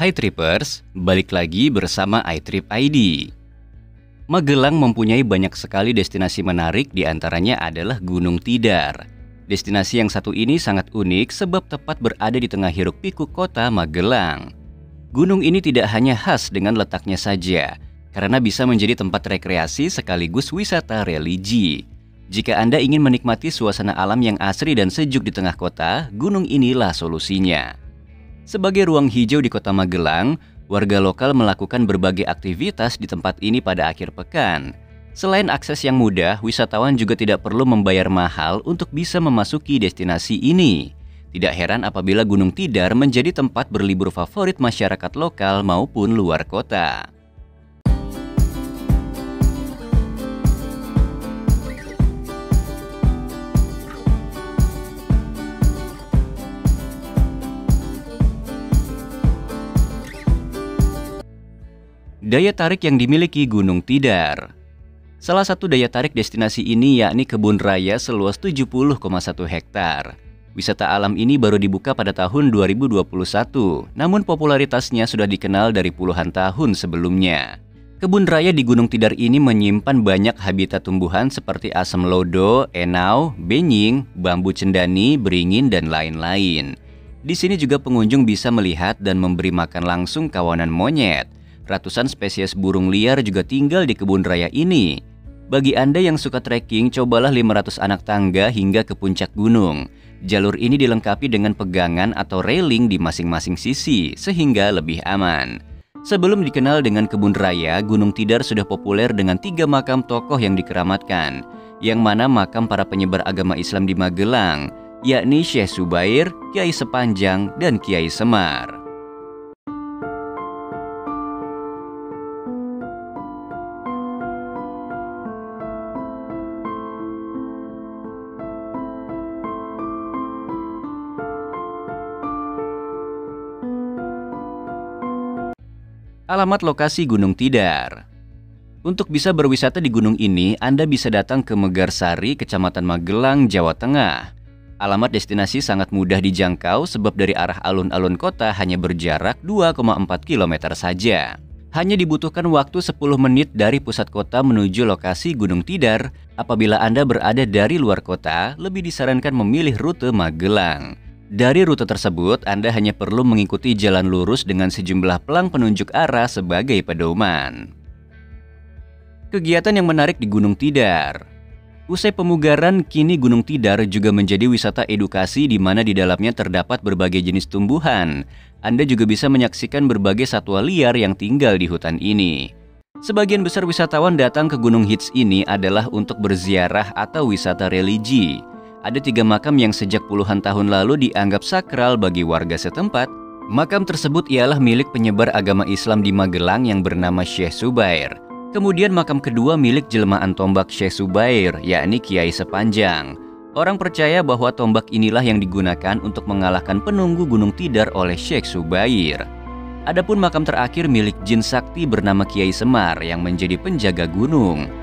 Hai Trippers, balik lagi bersama iTrip ID. Magelang mempunyai banyak sekali destinasi menarik, diantaranya adalah Gunung Tidar. Destinasi yang satu ini sangat unik sebab tepat berada di tengah hiruk-pikuk kota Magelang. Gunung ini tidak hanya khas dengan letaknya saja, karena bisa menjadi tempat rekreasi sekaligus wisata religi. Jika Anda ingin menikmati suasana alam yang asri dan sejuk di tengah kota, gunung inilah solusinya. Sebagai ruang hijau di kota Magelang, warga lokal melakukan berbagai aktivitas di tempat ini pada akhir pekan. Selain akses yang mudah, wisatawan juga tidak perlu membayar mahal untuk bisa memasuki destinasi ini. Tidak heran apabila Gunung Tidar menjadi tempat berlibur favorit masyarakat lokal maupun luar kota. Daya tarik yang dimiliki Gunung Tidar. Salah satu daya tarik destinasi ini yakni kebun raya seluas 70,1 hektar. Wisata alam ini baru dibuka pada tahun 2021, namun popularitasnya sudah dikenal dari puluhan tahun sebelumnya. Kebun raya di Gunung Tidar ini menyimpan banyak habitat tumbuhan seperti asem lodo, enau, benying, bambu cendani, beringin, dan lain-lain. Di sini juga pengunjung bisa melihat dan memberi makan langsung kawanan monyet. Ratusan spesies burung liar juga tinggal di kebun raya ini. Bagi Anda yang suka trekking, cobalah 500 anak tangga hingga ke puncak gunung. Jalur ini dilengkapi dengan pegangan atau railing di masing-masing sisi, sehingga lebih aman. Sebelum dikenal dengan kebun raya, Gunung Tidar sudah populer dengan 3 makam tokoh yang dikeramatkan, yang mana makam para penyebar agama Islam di Magelang, yakni Syekh Zubair, Kiai Sepanjang, dan Kiai Semar. Alamat lokasi Gunung Tidar. Untuk bisa berwisata di gunung ini, Anda bisa datang ke Megarsari, Kecamatan Magelang, Jawa Tengah. Alamat destinasi sangat mudah dijangkau sebab dari arah alun-alun kota hanya berjarak 2,4 km saja. Hanya dibutuhkan waktu 10 menit dari pusat kota menuju lokasi Gunung Tidar. Apabila Anda berada dari luar kota, lebih disarankan memilih rute Magelang. Dari rute tersebut, Anda hanya perlu mengikuti jalan lurus dengan sejumlah pelang penunjuk arah sebagai pedoman. Kegiatan yang menarik di Gunung Tidar. Usai pemugaran, kini Gunung Tidar juga menjadi wisata edukasi di mana di dalamnya terdapat berbagai jenis tumbuhan. Anda juga bisa menyaksikan berbagai satwa liar yang tinggal di hutan ini. Sebagian besar wisatawan datang ke Gunung Hits ini adalah untuk berziarah atau wisata religi. Ada 3 makam yang sejak puluhan tahun lalu dianggap sakral bagi warga setempat. Makam tersebut ialah milik penyebar agama Islam di Magelang yang bernama Syekh Zubair. Kemudian makam kedua milik jelmaan tombak Syekh Zubair, yakni Kiai Sepanjang. Orang percaya bahwa tombak inilah yang digunakan untuk mengalahkan penunggu Gunung Tidar oleh Syekh Zubair. Adapun makam terakhir milik jin sakti bernama Kiai Semar yang menjadi penjaga gunung.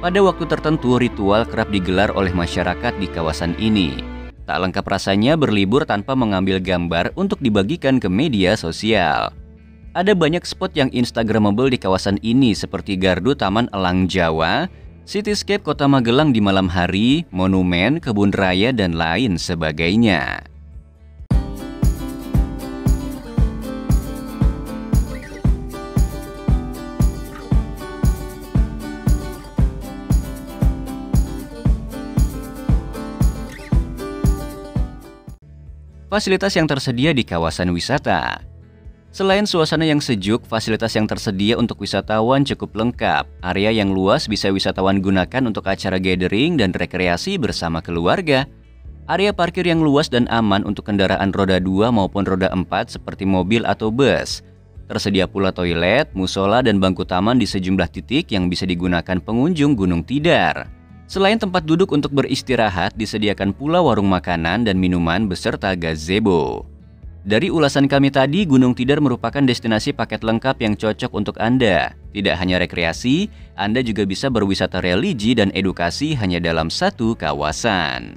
Pada waktu tertentu, ritual kerap digelar oleh masyarakat di kawasan ini. Tak lengkap rasanya berlibur tanpa mengambil gambar untuk dibagikan ke media sosial. Ada banyak spot yang instagramable di kawasan ini seperti Gardu Taman Elang Jawa, Cityscape Kota Magelang di malam hari, monumen, kebun raya, dan lain sebagainya. Fasilitas yang tersedia di kawasan wisata. Selain suasana yang sejuk, fasilitas yang tersedia untuk wisatawan cukup lengkap. Area yang luas bisa wisatawan gunakan untuk acara gathering dan rekreasi bersama keluarga. Area parkir yang luas dan aman untuk kendaraan roda 2 maupun roda 4 seperti mobil atau bus. Tersedia pula toilet, musola, dan bangku taman di sejumlah titik yang bisa digunakan pengunjung Gunung Tidar. Selain tempat duduk untuk beristirahat, disediakan pula warung makanan dan minuman beserta gazebo. Dari ulasan kami tadi, Gunung Tidar merupakan destinasi paket lengkap yang cocok untuk Anda. Tidak hanya rekreasi, Anda juga bisa berwisata religi dan edukasi hanya dalam satu kawasan.